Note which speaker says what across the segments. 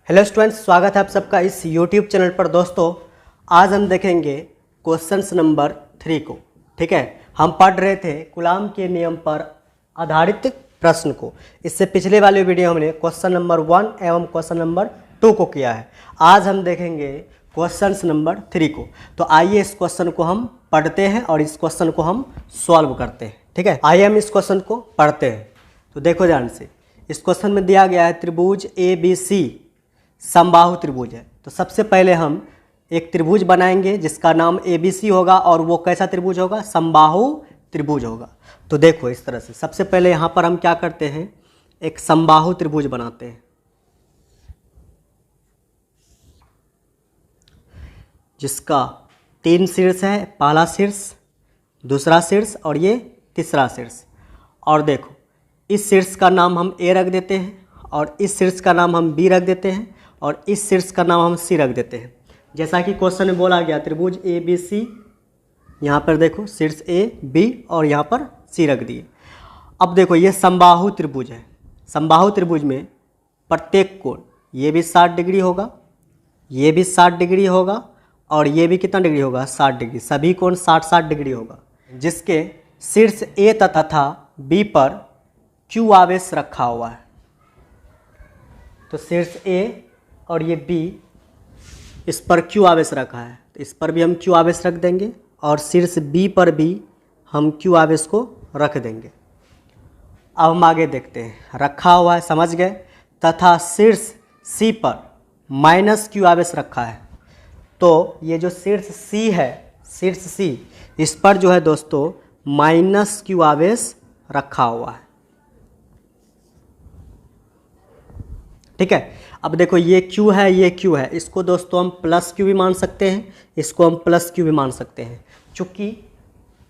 Speaker 1: Hello students, स्वागत है आप सबका इस यूट्यूब चैनल पर। दोस्तों, आज हम देखेंगे क्वेश्चंस नंबर 3 को। ठीक है, हम पढ़ रहे थे कूलाम के नियम पर आधारित प्रश्न को। इससे पिछले वाले वीडियो हमने क्वेश्चन नंबर 1 एवं क्वेश्चन नंबर 2 को किया है। आज हम देखेंगे क्वेश्चंस नंबर 3 को। तो आइए इस क्वेश्चन को हम पढ़ते हैं और इस क्वेश्चन को हम सॉल्व करते हैं। ठीक है, आइए हम इस क्वेश्चन को पढ़ते हैं। तो देखो ध्यान से, इस क्वेश्चन में दिया गया है त्रिभुज ABC समबाहु त्रिभुज है। तो सबसे पहले हम एक त्रिभुज बनाएंगे जिसका नाम ABC होगा और वो कैसा त्रिभुज होगा? समबाहु त्रिभुज होगा। तो देखो इस तरह से, सबसे पहले यहाँ पर हम क्या करते हैं, एक समबाहु त्रिभुज बनाते हैं जिसका 3 शीर्ष है, पहला शीर्ष, दूसरा शीर्ष और ये तीसरा शीर्ष। और देखो इस शीर्ष का नाम हम A रख देते हैं और इस शीर्ष का नाम हम B रख देते हैं और इस शीर्ष का नाम हम C रख देते हैं। जैसा कि क्वेश्चन में बोला गया त्रिभुज ABC, यहाँ पर देखो शीर्ष A B और यहाँ पर C रख दिए। अब देखो ये समबाहु त्रिभुज है। समबाहु त्रिभुज में प्रत्येक कोण, ये भी 60 डिग्री होगा, ये भी 60 डिग्री होगा और ये भी कितना डिग्री होगा? 60 डिग्री। सभी कोण 60-60 डिग्री होगा, जिसके शीर्ष A तथा B पर Q आवेश रखा हुआ है। तो शीर्ष A और ये B, इस पर Q आवेश रखा है, तो इस पर भी हम Q आवेश रख देंगे और शीर्ष B पर भी हम Q आवेश को रख देंगे। अब हम आगे देखते हैं, रखा हुआ है समझ गए, तथा शीर्ष C पर माइनस Q आवेश रखा है। तो ये जो शीर्ष C है, शीर्ष C, इस पर जो है दोस्तों माइनस Q आवेश रखा हुआ है। ठीक है, अब देखो ये Q है, ये Q है, इसको दोस्तों हम प्लस Q भी मान सकते हैं, इसको हम प्लस Q भी मान सकते हैं। चूँकि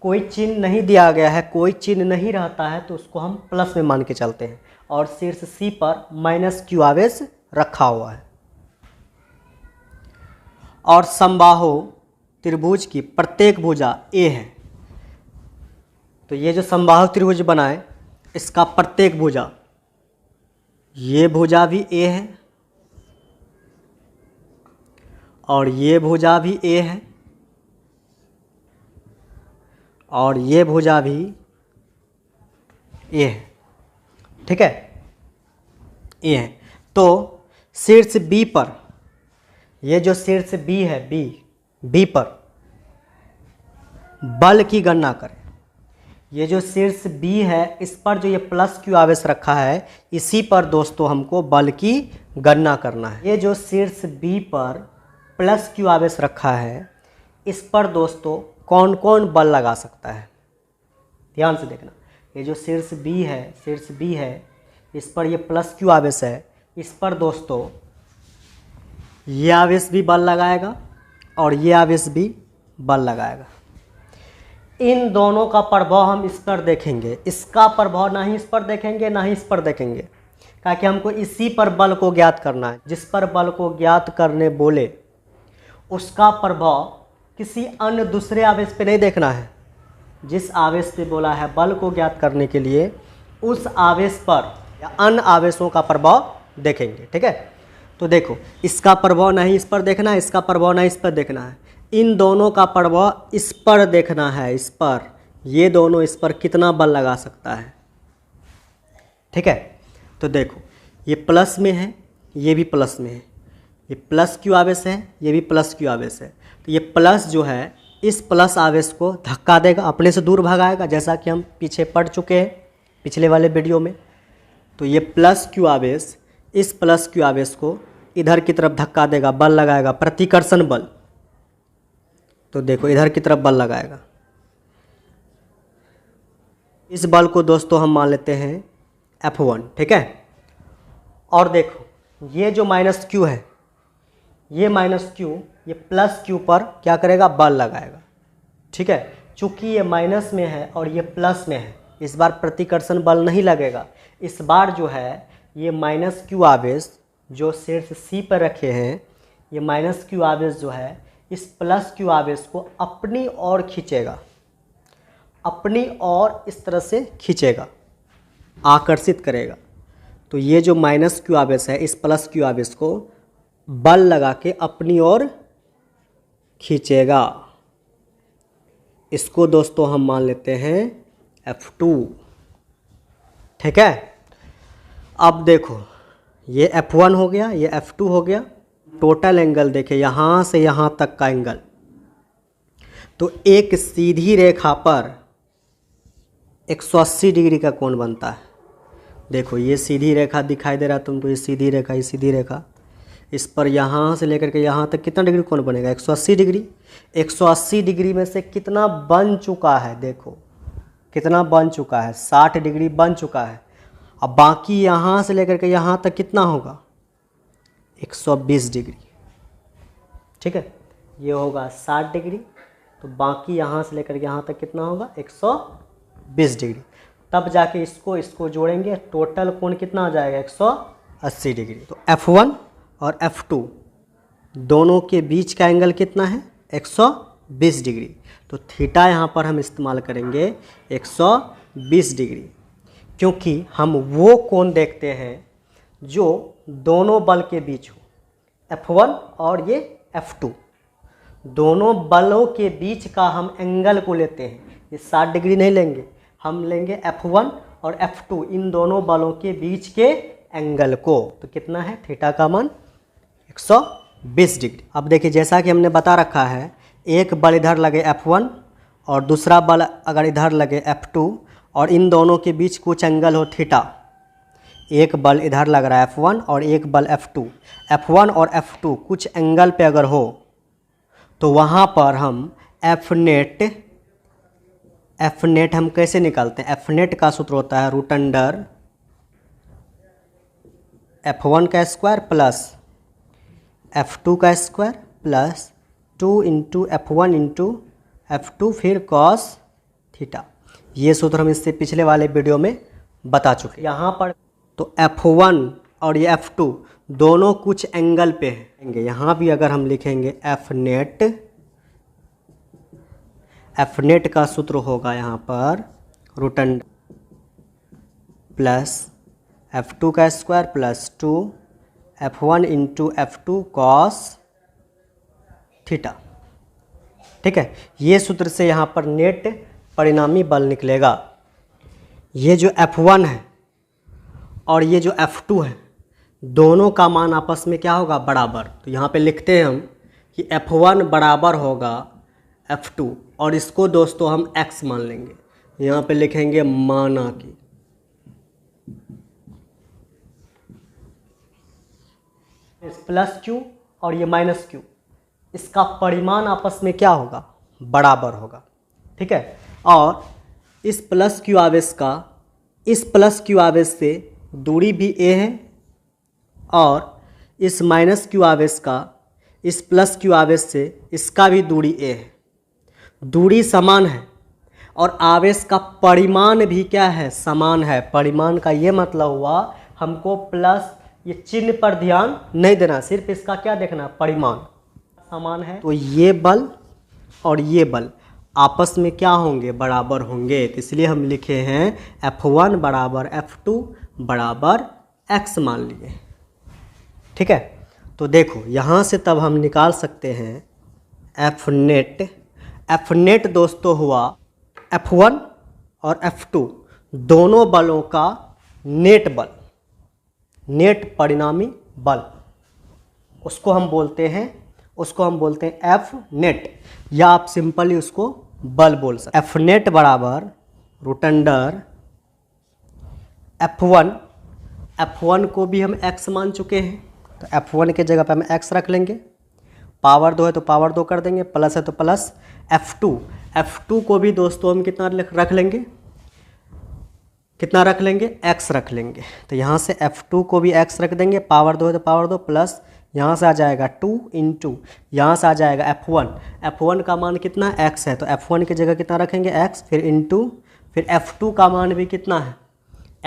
Speaker 1: कोई चिन्ह नहीं दिया गया है, कोई चिन्ह नहीं रहता है, तो उसको हम प्लस में मान के चलते हैं। और शीर्ष C पर माइनस Q आवेश रखा हुआ है। और समबाहु त्रिभुज की प्रत्येक भुजा A है। तो ये जो समबाहु त्रिभुज बना है, इसका प्रत्येक भुजा, ये भुजा भी A है और ये भुजा भी A है और ये भुजा भी A है। ठीक है, A है। तो शीर्ष B पर, ये जो शीर्ष B है, B पर बल की गणना करें। ये जो शीर्ष B है, इस पर जो ये प्लस Q आवेश रखा है, इसी पर दोस्तों हमको बल की गणना करना है। ये जो शीर्ष B पर प्लस Q आवेश रखा है, इस पर दोस्तों कौन कौन बल लगा सकता है? ध्यान से देखना, ये जो शीर्ष B है, इस पर ये प्लस Q आवेश है, इस पर दोस्तों ये आवेश भी बल लगाएगा और ये आवेश भी बल लगाएगा। इन दोनों का प्रभाव हम इस पर देखेंगे, इसका प्रभाव ना ही इस पर देखेंगे ना ही इस पर देखेंगे, ताकि हमको इसी पर बल को ज्ञात करना है। जिस पर बल को ज्ञात करने बोले, उसका प्रभाव किसी अन्य दूसरे आवेश पे नहीं देखना है। जिस आवेश पे बोला है बल को ज्ञात करने के लिए, उस आवेश पर या अन्य आवेशों का प्रभाव देखेंगे। ठीक है, तो देखो इसका प्रभाव ना ही इस पर देखना है, इसका प्रभाव ना इस पर देखना है, इन दोनों का प्रभाव इस पर देखना है। इस पर, ये दोनों इस पर कितना बल लगा सकता है। ठीक है, तो देखो ये प्लस में है, ये भी प्लस में है, ये प्लस Q आवेश है, ये भी प्लस Q आवेश है। तो ये प्लस जो है, इस प्लस आवेश को धक्का देगा, अपने से दूर भगाएगा, जैसा कि हम पीछे पढ़ चुके हैं पिछले वाले वीडियो में। तो ये प्लस Q आवेश इस प्लस Q आवेश को इधर की तरफ धक्का देगा, बल लगाएगा, प्रतिकर्षण बल। तो देखो इधर की तरफ बल लगाएगा। इस बल को दोस्तों हम मान लेते हैं F1। ठीक है, और देखो ये जो माइनस Q है, ये माइनस Q, ये प्लस Q पर क्या करेगा? बल लगाएगा। ठीक है, चूंकि ये माइनस में है और ये प्लस में है, इस बार प्रतिकर्षण बल नहीं लगेगा। इस बार जो है ये माइनस Q आवेश जो शीर्ष C पर रखे हैं, ये माइनस Q आवेश जो है इस प्लस Q आवेश को अपनी ओर खींचेगा, अपनी ओर इस तरह से खींचेगा, आकर्षित करेगा। तो ये जो माइनस Q आवेश है, इस प्लस Q आवेश को बल लगा के अपनी ओर खींचेगा। इसको दोस्तों हम मान लेते हैं F2। ठीक है, अब देखो ये F1 हो गया, ये F2 हो गया। टोटल एंगल देखें यहाँ से यहाँ तक का एंगल, तो एक सीधी रेखा पर 180 डिग्री का कोण बनता है। देखो ये सीधी रेखा दिखाई दे रहा है तुमको, ये सीधी रेखा, ये सीधी रेखा, इस पर यहाँ से लेकर के यहाँ तक कितना डिग्री कोण बनेगा? 180 डिग्री। 180 डिग्री में से कितना बन चुका है? देखो कितना बन चुका है, 60 डिग्री बन चुका है। अब बाकी यहाँ से लेकर के यहाँ तक कितना होगा? 120 डिग्री। ठीक है, ये होगा 60 डिग्री, तो बाकी यहाँ से लेकर के यहाँ तक कितना होगा? 120 डिग्री। तब जाके इसको जोड़ेंगे, टोटल कोण कितना आ जाएगा? 180 डिग्री। तो F1 और F2 दोनों के बीच का एंगल कितना है? 120 डिग्री। तो थीटा यहाँ पर हम इस्तेमाल करेंगे 120 डिग्री, क्योंकि हम वो कोण देखते हैं जो दोनों बल के बीच हो। F1 और ये F2 दोनों बलों के बीच का हम एंगल को लेते हैं। ये 60 डिग्री नहीं लेंगे, हम लेंगे F1 और F2 इन दोनों बलों के बीच के एंगल को। तो कितना है थीटा का मान? 120 डिग्री। अब देखिए जैसा कि हमने बता रखा है, एक बल इधर लगे F1 और दूसरा बल अगर इधर लगे F2 और इन दोनों के बीच कुछ एंगल हो थीटा। एक बल इधर लग रहा है F1 और एक बल F2। F1 और F2 कुछ एंगल पे अगर हो तो वहाँ पर हम F नेट हम कैसे निकालते हैं? F नेट का सूत्र होता है रूट अंडर F1 का स्क्वायर प्लस F2 का square plus 2 into F1 into F2 फिर कॉस थीटा। ये सूत्र हम इससे पिछले वाले वीडियो में बता चुके। यहाँ पर तो F1 और ये F2 दोनों कुछ एंगल पे हैं। यहाँ भी अगर हम लिखेंगे F नेट का सूत्र होगा यहाँ पर रूट अंडर प्लस F2 का square plus 2 F1 into F2 cos theta. ठीक है, ये सूत्र से यहाँ पर नेट परिणामी बल निकलेगा। ये जो F1 है और ये जो F2 है दोनों का मान आपस में क्या होगा? बराबर। तो यहाँ पे लिखते हैं हम कि F1 बराबर होगा F2 और इसको दोस्तों हम x मान लेंगे। यहाँ पे लिखेंगे माना कि प्लस q और ये माइनस q, इसका परिमाण आपस में क्या होगा? बराबर होगा। ठीक है, और इस प्लस q आवेश का इस प्लस q आवेश से दूरी भी a है और इस माइनस q आवेश का इस प्लस q आवेश से इसका भी दूरी a है। दूरी समान है और आवेश का परिमाण भी क्या है? समान है। परिमाण का ये मतलब हुआ हमको प्लस ये चिन्ह पर ध्यान नहीं देना, सिर्फ इसका क्या देखना? परिमाण समान है। तो ये बल और ये बल आपस में क्या होंगे? बराबर होंगे। तो इसलिए हम लिखे हैं F1 बराबर F2 बराबर x मान लिए। ठीक है, तो देखो यहाँ से तब हम निकाल सकते हैं F नेट दोस्तों हुआ F1 और F2 दोनों बलों का नेट बल, नेट परिणामी बल, उसको हम बोलते हैं F नेट, या आप सिंपली उसको बल बोल सकते। F नेट बराबर रूट अंडर F1 को भी हम x मान चुके हैं, तो F1 के जगह पे हम x रख लेंगे। पावर 2 है तो पावर 2 कर देंगे, प्लस है तो प्लस। F2 को भी दोस्तों हम कितना रख लेंगे? कितना रख लेंगे? x रख लेंगे। तो यहाँ से F2 को भी x रख देंगे, पावर 2 है तो पावर 2 प्लस यहाँ से आ जाएगा 2 इंटू यहाँ से आ जाएगा F1 का मान कितना? x है, तो F1 की जगह कितना रखेंगे? x, फिर इंटू फिर F2 का मान भी कितना है?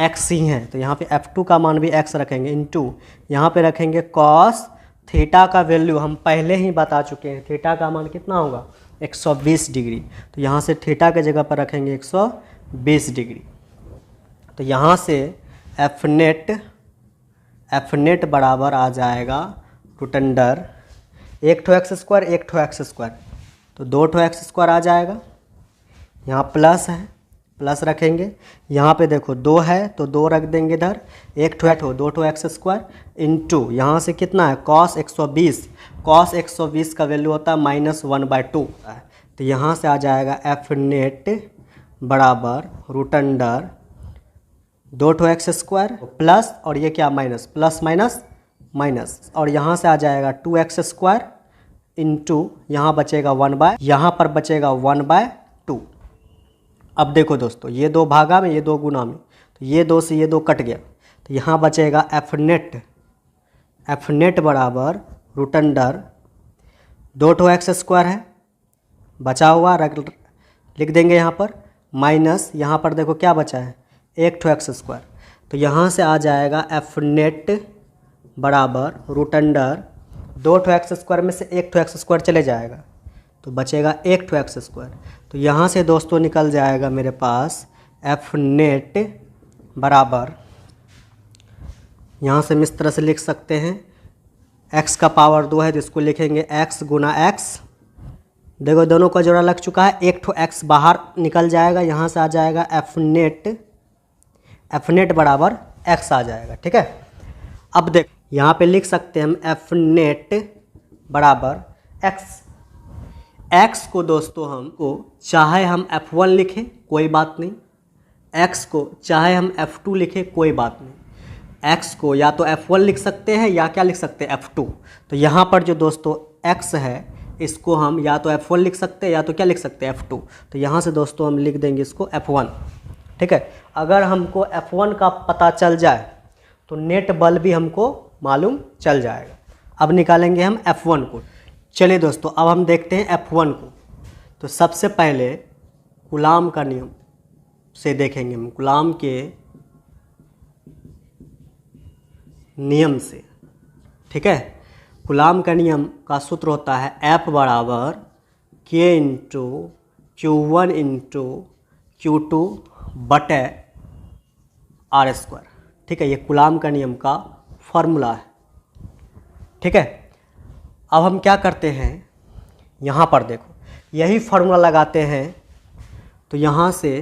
Speaker 1: x ही है, तो यहाँ पे F2 का मान भी x रखेंगे, इंटू यहाँ पे रखेंगे कॉस थीटा का वैल्यू हम पहले ही बता चुके हैं। थीटा का मान कितना होगा? 120 डिग्री। तो यहाँ से थीटा के जगह पर रखेंगे 120 डिग्री। तो यहाँ से F नेट बराबर आ जाएगा रूट अंडर एक ठो एक्स स्क्वायर एक ठो एक्स स्क्वायर, तो 2 ठो एक्स स्क्वायर आ जाएगा। यहाँ प्लस है, प्लस रखेंगे। यहाँ पे देखो 2 है तो 2 रख देंगे इधर, एक ठो 2 ठो एक्स स्क्वायर इंटू यहाँ से कितना है कॉस 120, कॉस 120 का वैल्यू होता है -1/2, तो यहाँ से आ जाएगा एफ नेट बराबर रूट अंडर 2 ठो एक्स स्क्वायर प्लस और ये क्या माइनस, प्लस माइनस माइनस, और यहाँ से आ जाएगा 2x स्क्वायर इंटू यहाँ बचेगा 1/, यहाँ पर बचेगा 1/2। अब देखो दोस्तों ये 2 भागा में ये 2 गुना में, तो ये 2 से ये 2 कट गया, तो यहाँ बचेगा एफ नेट बराबर रूट अंडर 2 ठो एक्स स्क्वायर है बचा हुआ लिख देंगे यहाँ पर, माइनस यहाँ पर देखो क्या बचा है 1 ठो एक्स स्क्वायर, तो यहाँ से आ जाएगा एफ नेट बराबर रूट अंडर 2 ठो एक्स स्क्वायर में से 1 ठो एक्स स्क्वायर चले जाएगा तो बचेगा 1 ठो एक्स स्क्वायर। तो यहाँ से दोस्तों निकल जाएगा मेरे पास एफ नेट बराबर, यहाँ से हम इस तरह से लिख सकते हैं, x का पावर 2 है तो इसको लिखेंगे x गुना x। देखो दोनों का जोड़ा लग चुका है, 1 ठो x बाहर निकल जाएगा, यहाँ से आ जाएगा एफ नेट बराबर x आ जाएगा। ठीक है, अब देख यहाँ पे लिख सकते हैं हम एफ नेट बराबर x को दोस्तों हमको चाहे हम f1 लिखें कोई बात नहीं, x को चाहे हम f2 लिखें कोई बात नहीं, x को या तो f1 लिख सकते हैं या क्या लिख सकते हैं f2। तो यहाँ पर जो दोस्तों x है इसको हम या तो f1 लिख सकते हैं या तो क्या लिख सकते हैं f2, तो यहाँ से दोस्तों हम लिख देंगे इसको f1। ठीक है, अगर हमको f1 का पता चल जाए तो नेट बल भी हमको मालूम चल जाएगा। अब निकालेंगे हम f1 को। चलिए दोस्तों अब हम देखते हैं f1 को। तो सबसे पहले कूलाम का नियम से देखेंगे हम, कूलाम के नियम से। ठीक है, कूलाम का नियम का सूत्र होता है F बराबर K into Q1 into Q2 बटे R स्क्वायर। ठीक है, ये कूलाम का नियम का फॉर्मूला है। ठीक है, अब हम क्या करते हैं, यहाँ पर देखो यही फार्मूला लगाते हैं, तो यहाँ से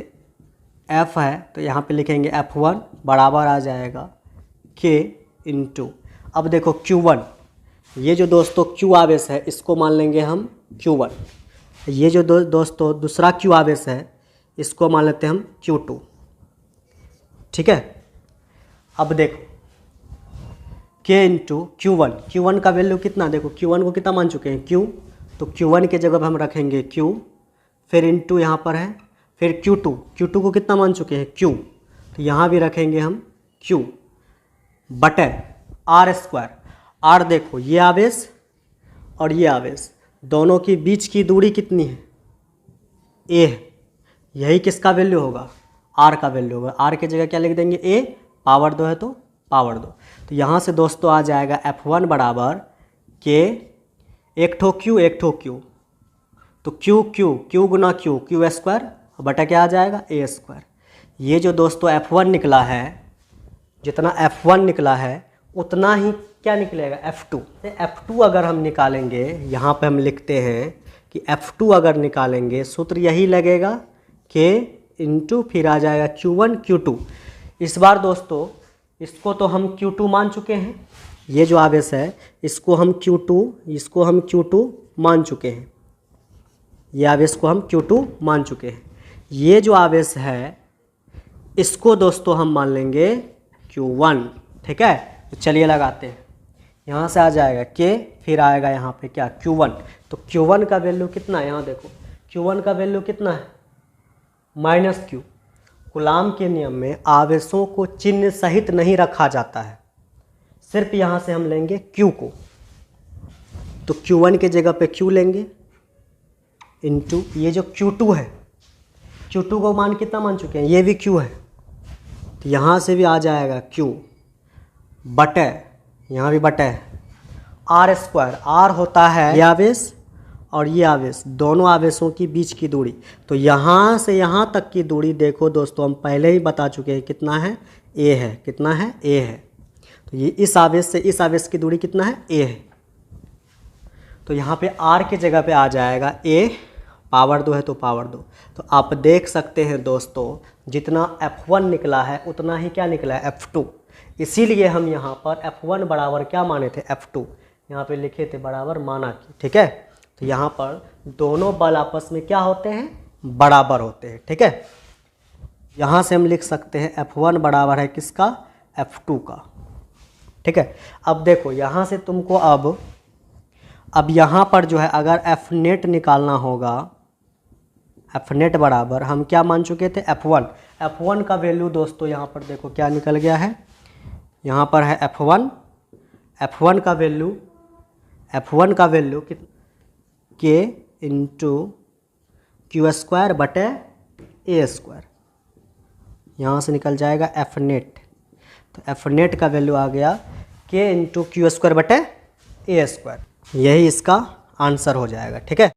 Speaker 1: F है तो यहाँ पे लिखेंगे F1 बराबर आ जाएगा K इंटू, अब देखो Q1, ये जो दोस्तों Q आवेश है इसको मान लेंगे हम Q1, ये जो दोस्तों दूसरा Q आवेश है इसको मान लेते हैं हम Q2। ठीक है, अब देखो K इंटू Q1 का वैल्यू कितना, देखो Q1 को कितना मान चुके हैं Q, तो Q1 के जगह पर हम रखेंगे Q, फिर इंटू यहाँ पर है, फिर Q2 को कितना मान चुके हैं Q, तो यहाँ भी रखेंगे हम Q बटे R स्क्वायर। R देखो ये आवेश और ये आवेश दोनों के बीच की दूरी कितनी है A है, यही किसका वैल्यू होगा R का वैल्यू होगा। R की जगह क्या लिख देंगे A, पावर 2 है तो पावर 2, तो यहाँ से दोस्तों आ जाएगा F1 बराबर K, एक ठो Q, तो Q गुना Q स्क्वायर बटा क्या आ जाएगा A स्क्वायर। ये जो दोस्तों F1 निकला है, जितना F1 निकला है उतना ही क्या निकलेगा F2। F2 अगर हम निकालेंगे, यहाँ पे हम लिखते हैं कि F2 अगर निकालेंगे सूत्र यही लगेगा K इंटू फिर आ जाएगा Q1 Q2। इस बार दोस्तों इसको तो हम Q2 मान चुके हैं, ये जो आवेश है इसको हम Q2 मान चुके हैं, ये आवेश को हम Q2 मान चुके हैं। ये जो आवेश है इसको दोस्तों हम मान लेंगे Q1। ठीक है, तो चलिए लगाते हैं, यहाँ से आ जाएगा K, फिर आएगा यहाँ पे क्या Q1, तो Q1 का वैल्यू कितना है, यहाँ देखो Q1 का वैल्यू कितना है -Q। कूलाम के नियम में आवेशों को चिन्ह सहित नहीं रखा जाता है, सिर्फ यहाँ से हम लेंगे Q को, तो Q1 के जगह पे Q लेंगे इंटू ये जो Q2 है, Q2 को मान कितना मान चुके हैं, ये भी Q है, तो यहाँ से भी आ जाएगा Q बटे, यहाँ भी बटे R स्क्वायर। R होता है ये आवेश और ये आवेश, दोनों आवेशों की बीच की दूरी, तो यहाँ से यहाँ तक की दूरी देखो दोस्तों हम पहले ही बता चुके हैं कितना है A है, कितना है A है, तो ये इस आवेश से इस आवेश की दूरी कितना है A है। तो यहाँ पे r की जगह पे आ जाएगा a, पावर 2 है तो पावर 2। तो आप देख सकते हैं दोस्तों, जितना f1 निकला है उतना ही क्या निकला है, f2। इसीलिए हम यहाँ पर f1 बराबर क्या माने थे, f2, यहाँ पे लिखे थे बराबर माना कि, ठीक है। तो यहाँ पर दोनों बल आपस में क्या होते हैं, बराबर होते हैं, ठीक है। यहाँ से हम लिख सकते हैं f1 बराबर है किसका, f2 का, ठीक है। अब देखो यहाँ से तुमको अब यहाँ पर जो है अगर f नेट निकालना होगा, f नेट बराबर हम क्या मान चुके थे, f1 का वैल्यू दोस्तों यहाँ पर देखो क्या निकल गया है, यहाँ पर है f1 का value k into Q square बटे ए स्क्वायर, यहाँ से निकल जाएगा f नेट। तो f नेट का वैल्यू आ गया k इंटू क्यू स्क्वायर बटे ए स्क्वायर, यही इसका आंसर हो जाएगा, ठीक है।